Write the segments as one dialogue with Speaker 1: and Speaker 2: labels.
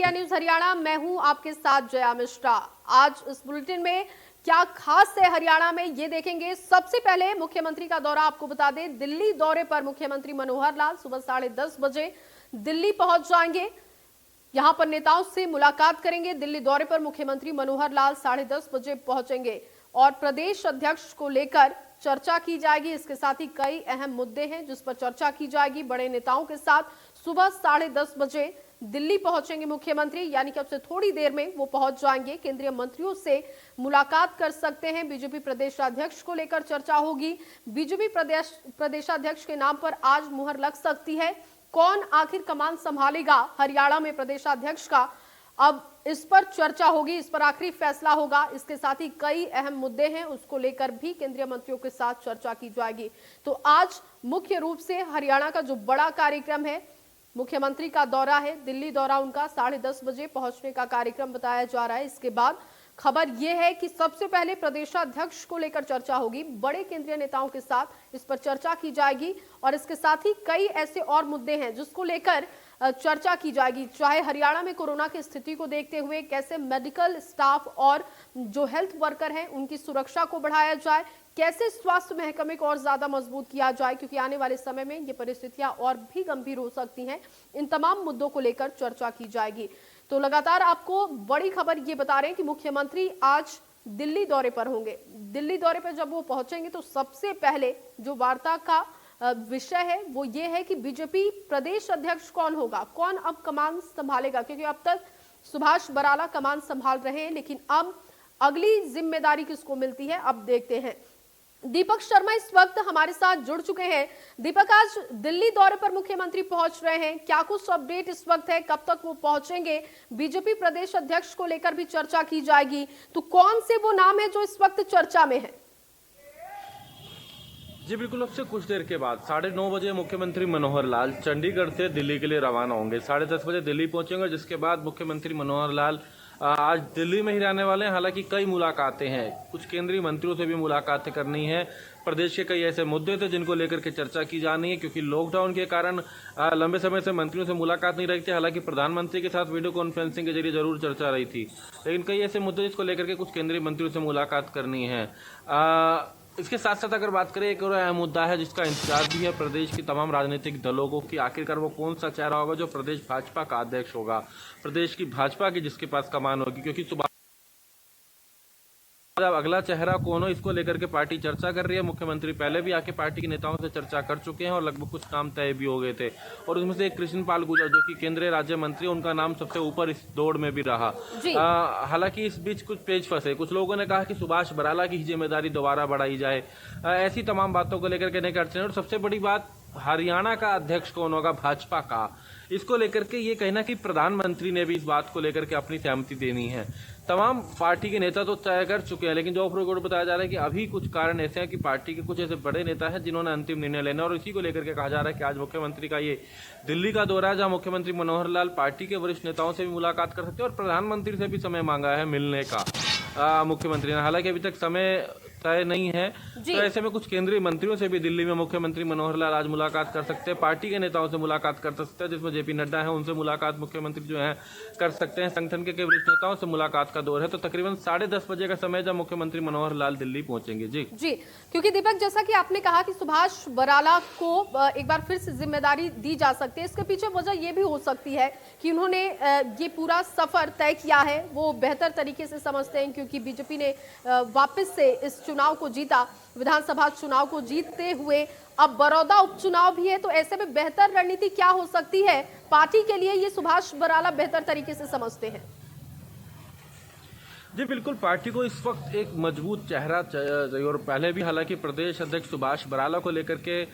Speaker 1: India news Haryana, मैं हूं आपके साथ जया मिश्रा। आज इस बुलेटिन में क्या खास है हरियाणा में, ये देखेंगे। सबसे पहले मुख्यमंत्री का दौरा, आपको बता दें दिल्ली दौरे पर मुख्यमंत्री मनोहर लाल सुबह 10:30 बजे दिल्ली पहुंच जाएंगे। यहां पर नेताओं से मुलाकात करेंगे। दिल्ली दौरे पर मुख्यमंत्री मनोहर लाल 10:30 बजे पहुंचेंगे और प्रदेश अध्यक्ष को लेकर चर्चा की जाएगी। इसके साथ ही कई अहम मुद्दे हैं जिस पर चर्चा की जाएगी। बड़े नेताओं के साथ सुबह 10:30 बजे दिल्ली पहुंचेंगे मुख्यमंत्री, यानी कि अब से थोड़ी देर में वो पहुंच जाएंगे। केंद्रीय मंत्रियों से मुलाकात कर सकते हैं। बीजेपी प्रदेशाध्यक्ष को लेकर चर्चा होगी। बीजेपी प्रदेशाध्यक्ष के नाम पर आज मुहर लग सकती है। कौन आखिर कमान संभालेगा हरियाणा में प्रदेशाध्यक्ष का, अब इस पर चर्चा होगी, इस पर आखिरी फैसला होगा। इसके साथ ही कई अहम मुद्दे हैं, उसको लेकर भी केंद्रीय मंत्रियों के साथ चर्चा की जाएगी। तो आज मुख्य रूप से हरियाणा का जो बड़ा कार्यक्रम है, मुख्यमंत्री का दौरा है, दिल्ली दौरा उनका 10:30 बजे पहुंचने का कार्यक्रम बताया जा रहा है। इसके बाद खबर यह है कि सबसे पहले प्रदेशाध्यक्ष को लेकर चर्चा होगी। बड़े केंद्रीय नेताओं के साथ इस पर चर्चा की जाएगी और इसके साथ ही कई ऐसे और मुद्दे हैं जिसको लेकर चर्चा की जाएगी। चाहे हरियाणा में कोरोना की स्थिति को देखते हुए कैसे मेडिकल स्टाफ और जो हेल्थ वर्कर हैं उनकी सुरक्षा को बढ़ाया जाए, कैसे स्वास्थ्य महकमे को और ज्यादा मजबूत किया जाए, क्योंकि आने वाले समय में ये परिस्थितियां और भी गंभीर हो सकती हैं। इन तमाम मुद्दों को लेकर चर्चा की जाएगी। तो लगातार आपको बड़ी खबर ये बता रहे हैं कि मुख्यमंत्री आज दिल्ली दौरे पर होंगे। दिल्ली दौरे पर जब वो पहुंचेंगे तो सबसे पहले जो वार्ता का विषय है वो ये है कि बीजेपी प्रदेश अध्यक्ष कौन होगा, कौन अब कमान संभालेगा, क्योंकि अब तक सुभाष बराला कमान संभाल रहे हैं, लेकिन अब अगली जिम्मेदारी किसको मिलती है, अब देखते हैं। दीपक शर्मा इस वक्त हमारे साथ जुड़ चुके हैं। दीपक, आज दिल्ली दौरे पर मुख्यमंत्री पहुंच रहे हैं, क्या कुछ अपडेट इस वक्त है, कब तक वो पहुंचेंगे? बीजेपी प्रदेश अध्यक्ष को लेकर भी चर्चा की जाएगी, तो कौन से वो नाम है जो इस वक्त चर्चा में है?
Speaker 2: जी बिल्कुल, अब से कुछ देर के बाद 9:30 बजे मुख्यमंत्री मनोहर लाल चंडीगढ़ से दिल्ली के लिए रवाना होंगे। 10:30 बजे दिल्ली पहुंचेंगे, जिसके बाद मुख्यमंत्री मनोहर लाल आज दिल्ली में ही रहने वाले हैं। हालांकि कई मुलाकातें हैं, कुछ केंद्रीय मंत्रियों से भी मुलाकातें करनी है। प्रदेश के कई ऐसे मुद्दे थे जिनको लेकर के चर्चा की जानी है, क्योंकि लॉकडाउन के कारण लंबे समय से मंत्रियों से मुलाकात नहीं रही थी। हालांकि प्रधानमंत्री के साथ वीडियो कॉन्फ्रेंसिंग के जरिए जरूर चर्चा रही थी, लेकिन कई ऐसे मुद्दे जिसको लेकर के कुछ केंद्रीय मंत्रियों से मुलाकात करनी है। इसके साथ साथ अगर बात करें, एक और अहम मुद्दा है जिसका इंतजार भी है प्रदेश की तमाम राजनीतिक दलों को कि आखिरकार वो कौन सा चेहरा होगा जो प्रदेश भाजपा का अध्यक्ष होगा, प्रदेश की भाजपा की जिसके पास कमान होगी। क्योंकि सुबह अब अगला चेहरा कौन हो, इसको लेकर के पार्टी चर्चा कर रही है। मुख्यमंत्री पहले भी आके पार्टी के नेताओं से चर्चा कर चुके हैं और लगभग कुछ नाम तय भी हो गए थे, और उसमें से एक कृष्ण पाल गुर्जर जो कि केंद्रीय राज्य मंत्री, उनका नाम सबसे ऊपर इस दौड़ में भी रहा। हालांकि इस बीच कुछ पेच फंसे, कुछ लोगों ने कहा कि सुभाष बराला की जिम्मेदारी दोबारा बढ़ाई जाए। ऐसी तमाम बातों को लेकर के नहीं करते हैं। और सबसे बड़ी बात, हरियाणा का अध्यक्ष कौन होगा भाजपा का, इसको लेकर के ये कहना कि प्रधानमंत्री ने भी इस बात को लेकर के अपनी सहमति देनी है। तमाम पार्टी के नेता तो तय कर चुके हैं, लेकिन जो ऑफ रिकॉर्ड बताया जा रहा है कि अभी कुछ कारण ऐसे हैं कि पार्टी के कुछ ऐसे बड़े नेता हैं जिन्होंने अंतिम निर्णय लेना, और इसी को लेकर के कहा जा रहा है कि आज मुख्यमंत्री का ये दिल्ली का दौरा है, जहां मुख्यमंत्री मनोहर लाल पार्टी के वरिष्ठ नेताओं से भी मुलाकात कर सकते हैं और प्रधानमंत्री से भी समय मांगा है मिलने का मुख्यमंत्री ने। हालांकि अभी तक समय तय नहीं है, तो ऐसे में कुछ केंद्रीय मंत्रियों से भी दिल्ली में मुख्यमंत्री मनोहर लाल आज मुलाकात कर सकते हैं, पार्टी के नेताओं से मुलाकात कर सकते हैं, जिसमें जेपी नड्डा है, उनसे मुलाकात मुख्यमंत्री जो है कर सकते हैं। संगठन के वरिष्ठ नेताओं से मुलाकात का दौर है। तो तकरीबन 10:30 बजे का समय जब मुख्यमंत्री मनोहर लाल दिल्ली पहुंचेंगे। जी,
Speaker 1: क्योंकि दीपक, जैसा कि आपने कहा कि सुभाष बराला को एक बार फिर से जिम्मेदारी दी जा सकती है, इसके पीछे वजह यह भी हो सकती है कि उन्होंने ये पूरा सफर तय किया है, वो बेहतर तरीके से समझते हैं, क्योंकि बीजेपी ने वापस से इस चुनाव को जीता, विधानसभा चुनाव को जीतते हुए अब बड़ौदा उपचुनाव भी है। तो ऐसे में बेहतर रणनीति क्या हो सकती है पार्टी के लिए, ये सुभाष बराला बेहतर तरीके से समझते हैं।
Speaker 2: जी बिल्कुल, पार्टी को इस वक्त एक मजबूत चेहरा चाहिए, और पहले भी हालांकि प्रदेश अध्यक्ष सुभाष बराला को लेकर के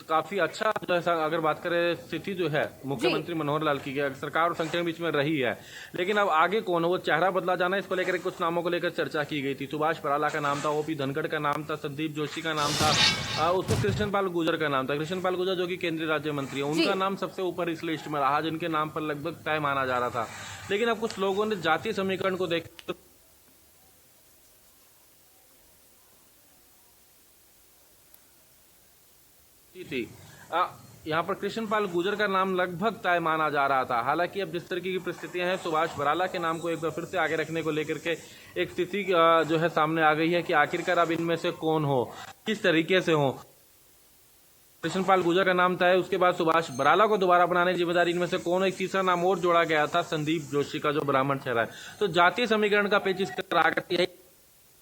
Speaker 2: काफी अच्छा जो है, अगर बात करें स्थिति जो है मुख्यमंत्री मनोहर लाल की सरकार और संगठन के बीच में रही है, लेकिन अब आगे कौन हो, वो चेहरा बदला जाना है। इसको लेकर कुछ नामों को लेकर चर्चा की गई थी। सुभाष बराला का नाम था, ओपी धनखड़ का नाम था, संदीप जोशी का नाम था, उसमें कृष्ण पाल गुर्जर का नाम था। कृष्ण पाल गुर्जर जो कि केंद्रीय राज्य मंत्री है, उनका नाम सबसे ऊपर इस लिस्ट में रहा, जिनके नाम पर लगभग तय माना जा रहा था। लेकिन अब कुछ लोगों ने जातीय समीकरण को देख थी यहाँ पर कृष्णपाल गुर्जर का नाम लगभग तय माना जा रहा था। हालांकि अब जिस तरीके की परिस्थितियां हैं, सुभाष बराला के नाम को एक बार फिर से आगे रखने को लेकर के एक स्थिति जो है सामने आ गई है कि आखिरकार अब इनमें से कौन हो, किस तरीके से हो। कृष्णपाल गुर्जर का नाम तय, उसके बाद सुभाष बराला को दोबारा बनाने की जिम्मेदारी इनमें से कौन हो। एक तीसरा नाम और जोड़ा गया था, संदीप जोशी का, जो ब्राह्मण चेहरा है। तो जातीय समीकरण का पेच इस तरह करती है।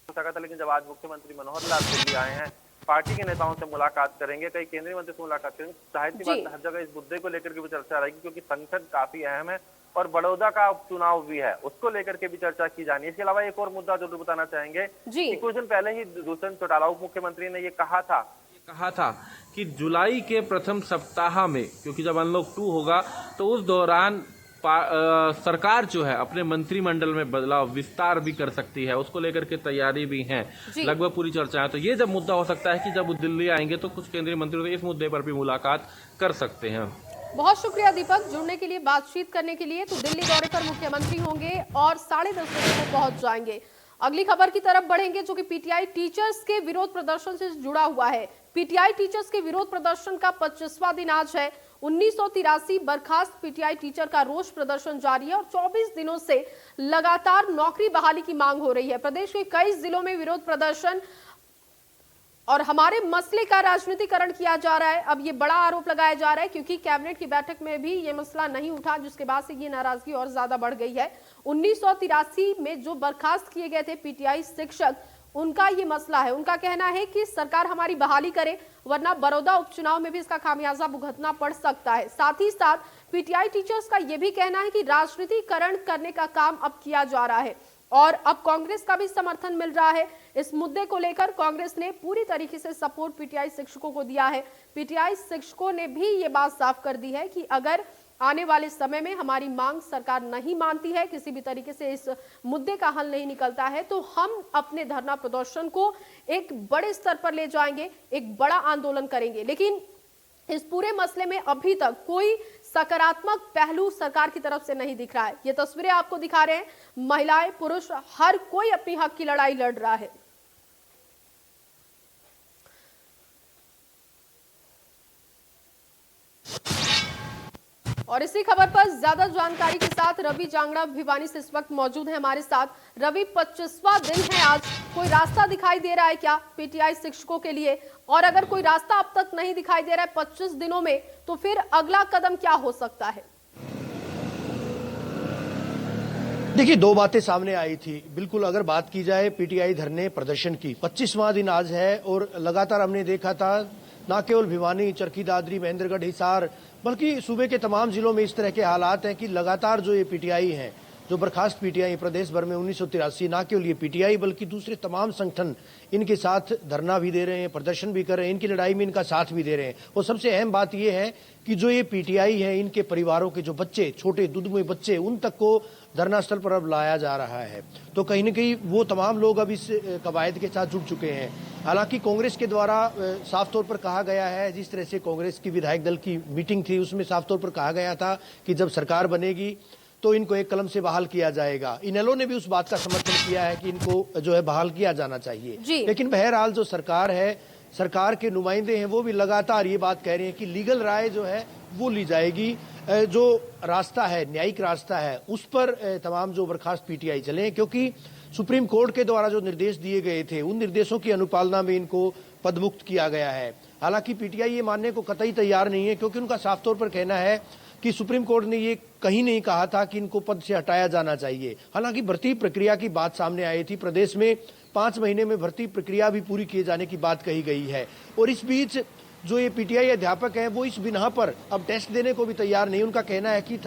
Speaker 3: लेकिन जब आज मुख्यमंत्री मनोहर लाल दिल्ली आए हैं, पार्टी के नेताओं से मुलाकात करेंगे, कई केंद्रीय मंत्री से मुलाकात करेंगे, जाहिर सी बात है हर जगह इस मुद्दे को लेकर के भी चर्चा रहेगी, क्योंकि संसद काफी अहम है और बड़ौदा का उपचुनाव भी है, उसको लेकर के भी चर्चा की जानी है। इसके अलावा एक और मुद्दा जरूर बताना चाहेंगे कि कुछ दिन पहले ही दुष्यंत चौटाला उप मुख्यमंत्री ने ये कहा था
Speaker 2: कि जुलाई के प्रथम सप्ताह में, क्योंकि जब अनलॉक 2 होगा तो उस दौरान सरकार जो है अपने मंत्रिमंडल में बदलाव, विस्तार भी कर सकती है, उसको लेकर के तैयारी भी है, लगभग पूरी चर्चा है। तो ये जब मुद्दा हो सकता है कि जब वो दिल्ली आएंगे तो कुछ केंद्रीय मंत्रियों से इस मुद्दे पर भी मुलाकात कर सकते हैं।
Speaker 1: बहुत शुक्रिया दीपक, जुड़ने के लिए, बातचीत करने के लिए। तो दिल्ली दौरे पर मुख्यमंत्री होंगे और 10:30 बजे को पहुंच जाएंगे। अगली खबर की तरफ बढ़ेंगे, जो कि पीटीआई टीचर्स के विरोध प्रदर्शन से जुड़ा हुआ है। पीटीआई टीचर्स के विरोध प्रदर्शन का 25वां दिन आज है। 1983 बर्खास्त पीटीआई टीचर का रोष प्रदर्शन जारी है और 24 दिनों से लगातार नौकरी बहाली की मांग हो रही है। प्रदेश के कई जिलों में विरोध प्रदर्शन और हमारे मसले का राजनीतिकरण किया जा रहा है। अब ये बड़ा आरोप लगाया जा रहा है, क्योंकि कैबिनेट की बैठक में भी ये मसला नहीं उठा, जिसके बाद से ये नाराजगी और ज्यादा बढ़ गई है। 1983 में जो बर्खास्त किए गए थे पीटीआई शिक्षक, उनका ये मसला है। उनका कहना है कि सरकार हमारी बहाली करे, वरना बड़ौदा उपचुनाव में भी इसका खामियाजा भुगतना पड़ सकता है। साथ ही साथ पीटीआई टीचर्स का यह भी कहना है कि राजनीतिकरण करने का काम अब किया जा रहा है और अब कांग्रेस का भी समर्थन मिल रहा है। इस मुद्दे को लेकर कांग्रेस ने पूरी तरीके से सपोर्ट पीटीआई शिक्षकों को दिया है। पीटीआई शिक्षकों ने भी ये बात साफ कर दी है कि अगर आने वाले समय में हमारी मांग सरकार नहीं मानती है, किसी भी तरीके से इस मुद्दे का हल नहीं निकलता है, तो हम अपने धरना प्रदर्शन को एक बड़े स्तर पर ले जाएंगे, एक बड़ा आंदोलन करेंगे। लेकिन इस पूरे मसले में अभी तक कोई सकारात्मक पहलू सरकार की तरफ से नहीं दिख रहा है। ये तस्वीरें आपको दिखा रहे हैं, महिलाएं, पुरुष, हर कोई अपनी हक की लड़ाई लड़ रहा है। और इसी खबर पर ज्यादा जानकारी के साथ रवि जांगड़ा भिवानी से इस वक्त मौजूद है हमारे साथ। रवि, 25वां दिन है आज, कोई रास्ता दिखाई दे रहा है क्या पीटीआई शिक्षकों के लिए? और अगर कोई रास्ता अब तक नहीं दिखाई दे रहा है 25 दिनों में, तो फिर अगला कदम क्या हो सकता है?
Speaker 4: देखिए, दो बातें सामने आई थी। बिल्कुल, अगर बात की जाए पीटीआई धरने प्रदर्शन की, 25वां दिन आज है और लगातार हमने देखा था न केवल भिवानी, चरखी दादरी, महेंद्रगढ़, हिसार, बल्कि सूबे के तमाम जिलों में इस तरह के हालात हैं कि लगातार जो ये पीटीआई हैं, जो बर्खास्त पीटीआई प्रदेश भर में 1983, न केवल ये पीटीआई बल्कि दूसरे तमाम संगठन इनके साथ धरना भी दे रहे हैं, प्रदर्शन भी कर रहे हैं, इनकी लड़ाई में इनका साथ भी दे रहे हैं। और सबसे अहम बात यह है कि जो ये पीटीआई है, इनके परिवारों के जो बच्चे, छोटे दुधमुए बच्चे, उन तक को धरना स्थल पर अब लाया जा रहा है। तो कहीं न कहीं वो तमाम लोग अब इस कवायद के साथ जुड़ चुके हैं। हालांकि कांग्रेस के द्वारा साफ तौर पर कहा गया है, जिस तरह से कांग्रेस की विधायक दल की मीटिंग थी उसमें साफ तौर पर कहा गया था कि जब सरकार बनेगी तो इनको एक कलम से बहाल किया जाएगा। इनेलो ने भी उस बात का समर्थन किया है कि इनको जो है बहाल किया जाना चाहिए। लेकिन बहरहाल जो सरकार है, सरकार के नुमाइंदे हैं, वो भी लगातार ये बात कह रहे हैं कि लीगल राय जो है वो ली जाएगी। जो रास्ता है, न्यायिक रास्ता है, उस पर तमाम जो बर्खास्त पीटीआई चले, क्योंकि सुप्रीम कोर्ट के द्वारा जो निर्देश दिए गए थे उन निर्देशों की अनुपालना में इनको पदमुक्त किया गया है। हालांकि पीटीआई ये मानने को कतई तैयार नहीं है, क्योंकि उनका साफ तौर पर कहना है कि सुप्रीम कोर्ट ने ये कहीं नहीं कहा था कि इनको पद से हटाया जाना चाहिए। हालांकि भर्ती प्रक्रिया की बात सामने आई थी, प्रदेश में 5 महीने में भर्ती प्रक्रिया भी पूरी किए जाने की बात कही गई है। और इस बीच जो ये पीटीआई अध्यापक हैं वो इस बिना पर अब टेस्ट देने को भी तैयार नहीं। उनका कहना है कि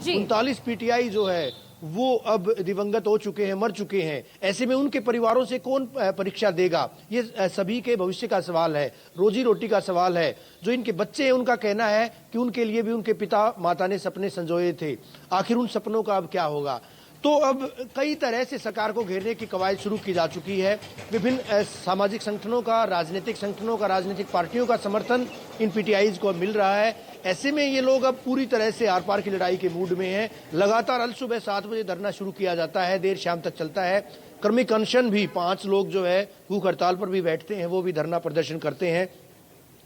Speaker 4: 39 पीटीआई जो है वो अब दिवंगत हो चुके हैं, मर चुके हैं। ऐसे में उनके परिवारों से कौन परीक्षा देगा? ये सभी के भविष्य का सवाल है, रोजी रोटी का सवाल है। जो इनके बच्चे हैं उनका कहना है कि उनके लिए भी उनके पिता माता ने सपने संजोए थे, आखिर उन सपनों का अब क्या होगा? तो अब कई तरह से सरकार को घेरने की कवायद शुरू की जा चुकी है। विभिन्न सामाजिक संगठनों का, राजनीतिक संगठनों का, राजनीतिक पार्टियों का समर्थन इन पीटीआईज को मिल रहा है। ऐसे में ये लोग अब पूरी तरह से आर पार की लड़ाई के मूड में हैं। लगातार अल सुबह 7 बजे धरना शुरू किया जाता है, देर शाम तक चलता है। क्रमिक अनशन भी 5 लोग जो है भूख हड़ताल पर भी बैठते हैं, वो भी धरना प्रदर्शन करते हैं।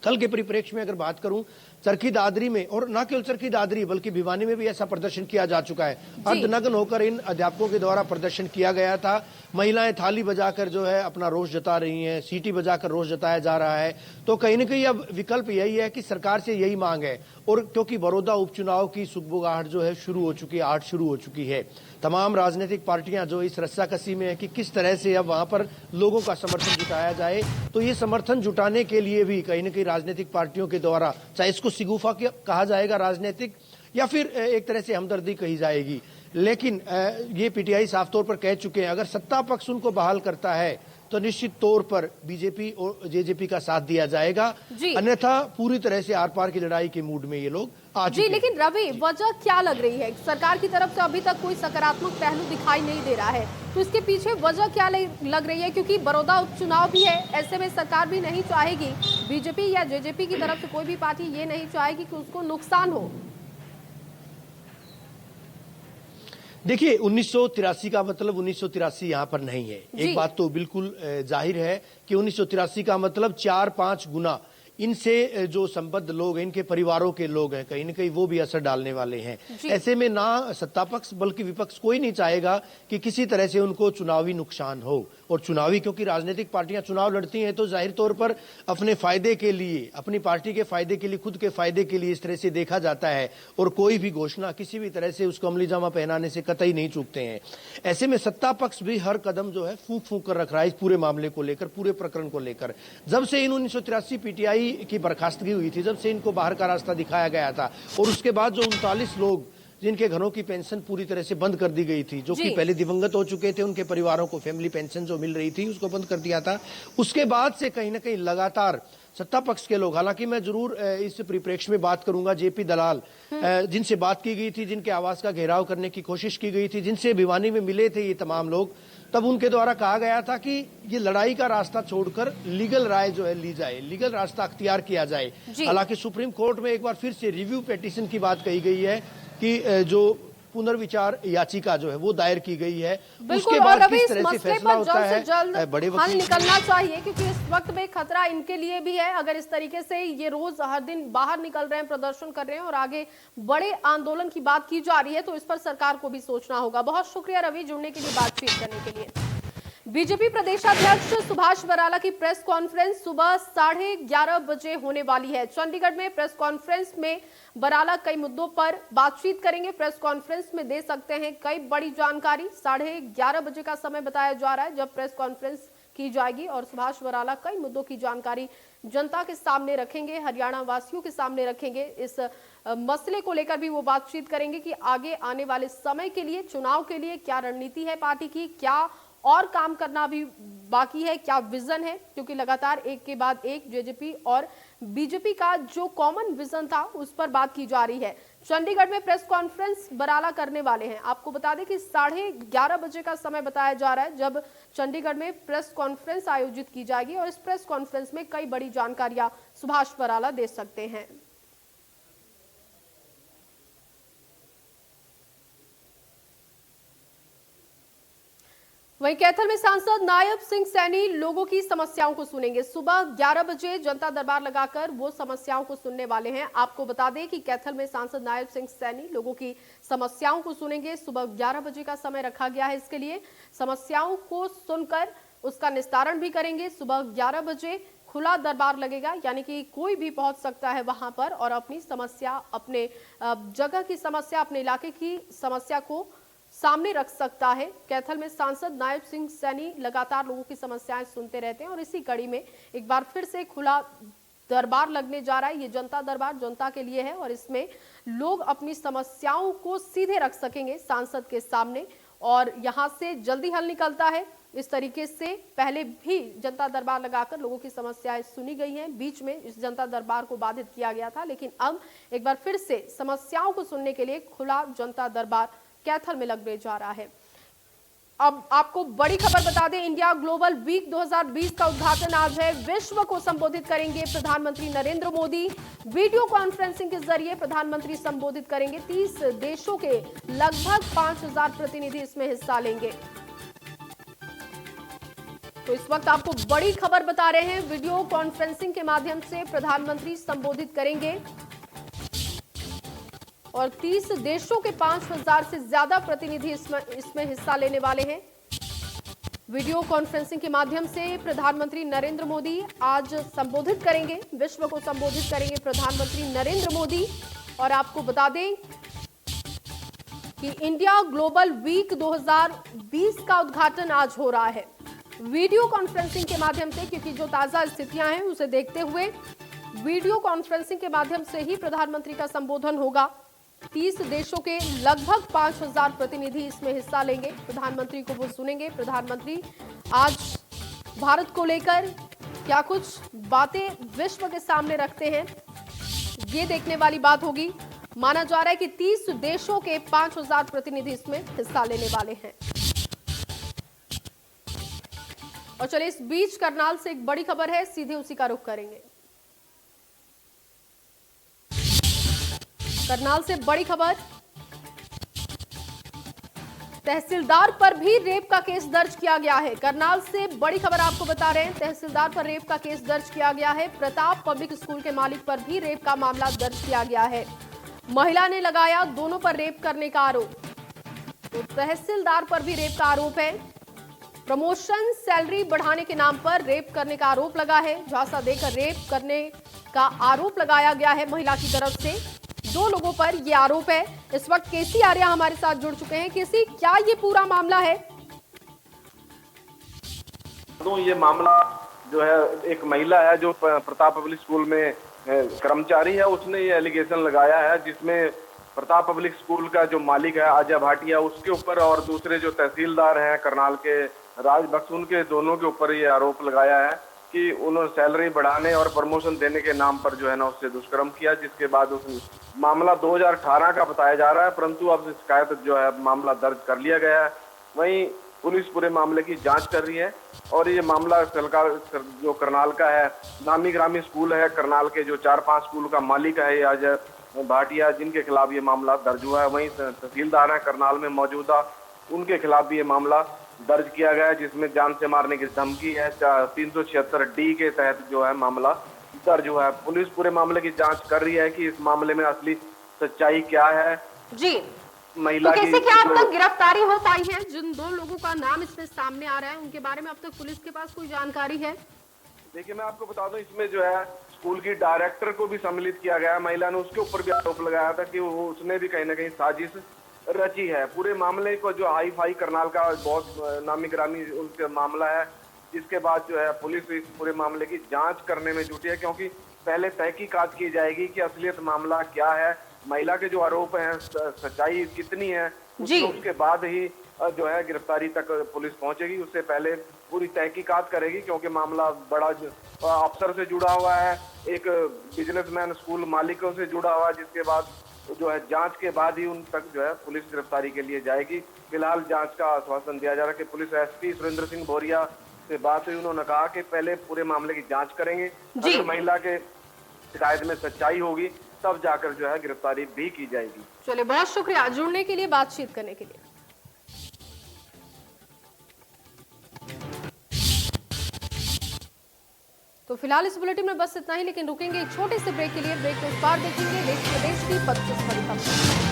Speaker 4: कल के परिप्रेक्ष्य में अगर बात करूं चरखी दादरी में, और न केवल चरखी दादरी बल्कि भिवानी में भी ऐसा प्रदर्शन किया जा चुका है। अर्धनग्न होकर इन अध्यापकों के द्वारा प्रदर्शन किया गया था। महिलाएं थाली बजाकर जो है अपना रोष जता रही हैं, सीटी बजाकर रोष जताया जा रहा है। तो कहीं न कहीं अब विकल्प यही है कि सरकार से यही मांग है, और क्योंकि बड़ौदा उपचुनाव की सुगबुगाहट जो है शुरू हो चुकी है, आठ शुरू हो चुकी है। तमाम राजनीतिक पार्टियां जो इस रस्साकसी में है कि किस तरह से अब वहां पर लोगों का समर्थन जुटाया जाए, तो ये समर्थन जुटाने के लिए भी कहीं न कहीं राजनीतिक पार्टियों के द्वारा, चाहे इसको सिगुफा कहा जाएगा राजनीतिक, या फिर एक तरह से हमदर्दी कही जाएगी, लेकिन ये पीटीआई साफ तौर पर कह चुके हैं अगर सत्ता पक्ष उनको बहाल करता है तो निश्चित तौर पर बीजेपी और जेजेपी का साथ दिया जाएगा, अन्यथा पूरी तरह से आर पार की लड़ाई के मूड में ये लोग आ चुके हैं।
Speaker 1: लेकिन रवि, वजह क्या लग रही है? सरकार की तरफ से अभी तक कोई सकारात्मक पहलू दिखाई नहीं दे रहा है, तो इसके पीछे वजह क्या लग रही है? क्योंकि बड़ौदा उपचुनाव भी है, ऐसे में सरकार भी नहीं चाहेगी, बीजेपी या जेजेपी की तरफ से कोई भी पार्टी ये नहीं चाहेगी कि उसको नुकसान हो।
Speaker 4: देखिए, 1983 का मतलब 1983 यहां पर नहीं है। एक बात तो बिल्कुल जाहिर है कि 1983 का मतलब 4-5 गुना इनसे जो संबद्ध लोग हैं, इनके परिवारों के लोग हैं, कहीं न कहीं वो भी असर डालने वाले हैं। ऐसे में ना सत्ता पक्ष बल्कि विपक्ष कोई नहीं चाहेगा कि किसी तरह से उनको चुनावी नुकसान हो। और चुनावी, क्योंकि राजनीतिक पार्टियां चुनाव लड़ती हैं तो जाहिर तौर पर अपने फायदे के लिए, अपनी पार्टी के फायदे के लिए, खुद के फायदे के लिए इस तरह से देखा जाता है, और कोई भी घोषणा किसी भी तरह से उसको अमली जामा पहनाने से कतई नहीं चूकते हैं। ऐसे में सत्ता पक्ष भी हर कदम जो है फूंक फूंक कर रख रहा है इस पूरे मामले को लेकर, पूरे प्रकरण को लेकर। जब से इन 1983 पीटीआई की बर्खास्तगी हुई थी, जब से इनको बाहर का रास्ता दिखाया गया था, और उसके बाद जो 39 लोग जिनके घरों की पेंशन पूरी तरह से बंद कर दी गई थी, जो कि पहले दिवंगत हो चुके थे, उनके परिवारों को फैमिली पेंशन जो मिल रही थी उसको बंद कर दिया था। उसके बाद से कहीं ना कहीं लगातार सत्ता पक्ष के लोग, हालांकि मैं जरूर इस परिप्रेक्ष्य में बात करूंगा, जेपी दलाल जिनसे बात की गई थी, जिनके आवास का घेराव करने की कोशिश की गई थी, जिनसे भिवानी में मिले थे ये तमाम लोग, तब उनके द्वारा कहा गया था कि ये लड़ाई का रास्ता छोड़कर लीगल राय जो है ली जाए, लीगल रास्ता अख्तियार किया जाए। हालांकि सुप्रीम कोर्ट में एक बार फिर से रिव्यू पिटीशन की बात कही गई है कि जो पुनर्विचार याचिका जो है वो दायर की गई है, उसके बाद किस तरह से फैसला होता है बड़े वकील
Speaker 1: निकलना चाहिए, क्योंकि इस वक्त में खतरा इनके लिए भी है। अगर इस तरीके से ये रोज हर दिन बाहर निकल रहे हैं, प्रदर्शन कर रहे हैं और आगे बड़े आंदोलन की बात की जा रही है, तो इस पर सरकार को भी सोचना होगा। बहुत शुक्रिया रवि, जुड़ने के लिए, बातचीत करने के लिए। बीजेपी प्रदेशाध्यक्ष सुभाष बराला की प्रेस कॉन्फ्रेंस सुबह 11:30 बजे होने वाली है। चंडीगढ़ में प्रेस कॉन्फ्रेंस में बराला कई मुद्दों पर बातचीत करेंगे। प्रेस कॉन्फ्रेंस में दे सकते हैं कई बड़ी जानकारी। 11:30 बजे का समय बताया जा रहा है जब प्रेस कॉन्फ्रेंस की जाएगी, और सुभाष बराला कई मुद्दों की जानकारी जनता के सामने रखेंगे, हरियाणा वासियों के सामने रखेंगे। इस मसले को लेकर भी वो बातचीत करेंगे कि आगे आने वाले समय के लिए, चुनाव के लिए क्या रणनीति है पार्टी की, क्या और काम करना भी बाकी है, क्या विजन है, क्योंकि लगातार एक के बाद एक जेजेपी और बीजेपी का जो कॉमन विजन था उस पर बात की जा रही है। चंडीगढ़ में प्रेस कॉन्फ्रेंस बराला करने वाले हैं। आपको बता दें कि 11:30 बजे का समय बताया जा रहा है जब चंडीगढ़ में प्रेस कॉन्फ्रेंस आयोजित की जाएगी, और इस प्रेस कॉन्फ्रेंस में कई बड़ी जानकारियां सुभाष बराला दे सकते हैं। वहीं कैथल में सांसद नायब सिंह सैनी लोगों की समस्याओं को सुनेंगे। सुबह 11 बजे जनता दरबार लगाकर वो समस्याओं को सुनने वाले हैं। आपको बता दें कि कैथल में सांसद नायब सिंह सैनी लोगों की समस्याओं को सुनेंगे। सुबह 11 बजे का समय रखा गया है इसके लिए। समस्याओं को सुनकर उसका निस्तारण भी करेंगे। सुबह 11 बजे खुला दरबार लगेगा, यानी कि कोई भी पहुंच सकता है वहां पर और अपनी समस्या, अपने जगह की समस्या, अपने इलाके की समस्या को सामने रख सकता है। कैथल में सांसद नायब सिंह सैनी लगातार लोगों की समस्याएं सुनते रहते हैं, और इसी कड़ी में एक बार फिर से खुला दरबार लगने जा रहा है। ये जनता दरबार जनता के लिए है, और इसमें लोग अपनी समस्याओं को सीधे रख सकेंगे सांसद के सामने, और यहां से जल्दी हल निकलता है। इस तरीके से पहले भी जनता दरबार लगाकर लोगों की समस्याएं सुनी गई हैं। बीच में इस जनता दरबार को बाधित किया गया था, लेकिन अब एक बार फिर से समस्याओं को सुनने के लिए खुला जनता दरबार कैथल में लगने जा रहा है। अब आपको बड़ी खबर बता दें, इंडिया ग्लोबल वीक 2020 का उद्घाटन आज है। विश्व को संबोधित करेंगे प्रधानमंत्री नरेंद्र मोदी। वीडियो कॉन्फ्रेंसिंग के जरिए प्रधानमंत्री संबोधित करेंगे। 30 देशों के लगभग 5000 प्रतिनिधि इसमें हिस्सा लेंगे। तो इस वक्त आपको बड़ी खबर बता रहे हैं, वीडियो कॉन्फ्रेंसिंग के माध्यम से प्रधानमंत्री संबोधित करेंगे। और 30 देशों के 5000 से ज्यादा प्रतिनिधि इसमें हिस्सा लेने वाले हैं। वीडियो कॉन्फ्रेंसिंग के माध्यम से प्रधानमंत्री नरेंद्र मोदी आज संबोधित करेंगे, विश्व को संबोधित करेंगे प्रधानमंत्री नरेंद्र मोदी। और आपको बता दें कि इंडिया ग्लोबल वीक 2020 का उद्घाटन आज हो रहा है वीडियो कॉन्फ्रेंसिंग के माध्यम से, क्योंकि जो ताजा स्थितियां हैं उसे देखते हुए वीडियो कॉन्फ्रेंसिंग के माध्यम से ही प्रधानमंत्री का संबोधन होगा। 30 देशों के लगभग 5000 प्रतिनिधि इसमें हिस्सा लेंगे। प्रधानमंत्री को वो सुनेंगे। प्रधानमंत्री आज भारत को लेकर क्या कुछ बातें विश्व के सामने रखते हैं, ये देखने वाली बात होगी। माना जा रहा है कि 30 देशों के 5000 प्रतिनिधि इसमें हिस्सा लेने वाले हैं। और चलिए इस बीच करनाल से एक बड़ी खबर है, सीधे उसी का रुख करेंगे। करनाल से बड़ी खबर, तहसीलदार पर भी रेप का केस दर्ज किया गया है। करनाल से बड़ी खबर आपको बता रहे हैं, तहसीलदार पर रेप का केस दर्ज किया गया है। प्रताप पब्लिक स्कूल के मालिक पर भी रेप का मामला दर्ज किया गया है। महिला ने लगाया दोनों पर रेप करने का आरोप। तो तहसीलदार पर भी रेप का आरोप है। प्रमोशन सैलरी बढ़ाने के नाम पर रेप करने का आरोप लगा है। झांसा देकर रेप करने का आरोप लगाया गया है महिला की तरफ से। 2 लोगों पर यह आरोप है। इस वक्त केसी आर्या हमारे साथ जुड़ चुके हैं। केसी, क्या ये पूरा मामला है?
Speaker 5: तो ये मामला जो है, एक महिला है जो प्रताप पब्लिक स्कूल में कर्मचारी है, उसने ये एलिगेशन लगाया है, जिसमें प्रताप पब्लिक स्कूल का जो मालिक है अजय भाटिया, उसके ऊपर और दूसरे जो तहसीलदार हैं करनाल के राज बख्श, उनके दोनों के ऊपर ये आरोप लगाया है कि उन्होंने सैलरी बढ़ाने और प्रमोशन देने के नाम पर जो है ना उससे दुष्कर्म किया। जिसके बाद उस मामला 2018 का बताया जा रहा है, परंतु अब शिकायत जो है मामला दर्ज कर लिया गया है। वहीं पुलिस पूरे मामले की जांच कर रही है और ये मामला सरकार जो करनाल का है, नामी ग्रामी स्कूल है करनाल के, जो 4-5 स्कूल का मालिक है ये अजय भाटिया, जिनके खिलाफ ये मामला दर्ज हुआ है। वहीं तहसीलदार है करनाल में मौजूदा, उनके खिलाफ भी ये मामला दर्ज किया गया है, जिसमें जान से मारने की धमकी है। 376D के तहत जो है मामला दर्ज हुआ है। पुलिस पूरे मामले की जांच कर रही है कि इस मामले में असली सच्चाई क्या है।
Speaker 1: जी,
Speaker 5: महिला
Speaker 1: तो कैसे
Speaker 5: की
Speaker 1: क्या अब तक गिरफ्तारी हो पाई है? जिन 2 लोगों का नाम इसमें सामने आ रहा है, उनके बारे में अब तक पुलिस के पास कोई जानकारी है?
Speaker 5: देखिए, मैं आपको बता दूं, इसमें जो है स्कूल की डायरेक्टर को भी सम्मिलित किया गया है। महिला ने उसके ऊपर भी आरोप लगाया था कि वो उसने भी कहीं ना कहीं साजिश रची है। पूरे मामले को जो हाई फाई करनाल का बहुत नामी ग्रामी उनका मामला है, जिसके बाद जो है पुलिस इस पूरे मामले की जांच करने में जुटी है, क्योंकि पहले तहकीकात की जाएगी कि असलियत मामला क्या है, महिला के जो आरोप हैं सच्चाई कितनी है, उसके बाद ही जो है गिरफ्तारी तक पुलिस पहुंचेगी। उससे पहले पूरी तहकीकात करेगी, क्योंकि मामला बड़ा अफसर से जुड़ा हुआ है, एक बिजनेसमैन स्कूल मालिकों से जुड़ा हुआ है, जिसके बाद जो है जांच के बाद ही उन तक जो है पुलिस गिरफ्तारी के लिए जाएगी। फिलहाल जांच का आश्वासन दिया जा रहा है कि पुलिस एसपी सुरेंद्र सिंह बोरिया से बात हुई, उन्होंने कहा कि पहले पूरे मामले की जांच करेंगे, अगर महिला के शिकायत में सच्चाई होगी तब जाकर जो है गिरफ्तारी भी की जाएगी।
Speaker 1: चलिए, बहुत शुक्रिया जुड़ने के लिए, बातचीत करने के लिए। तो फिलहाल इस बुलेटिन में बस इतना ही, लेकिन रुकेंगे एक छोटे से ब्रेक के लिए। ब्रेक के उस पार देखेंगे देश प्रदेश की 25 बड़ी खबरें।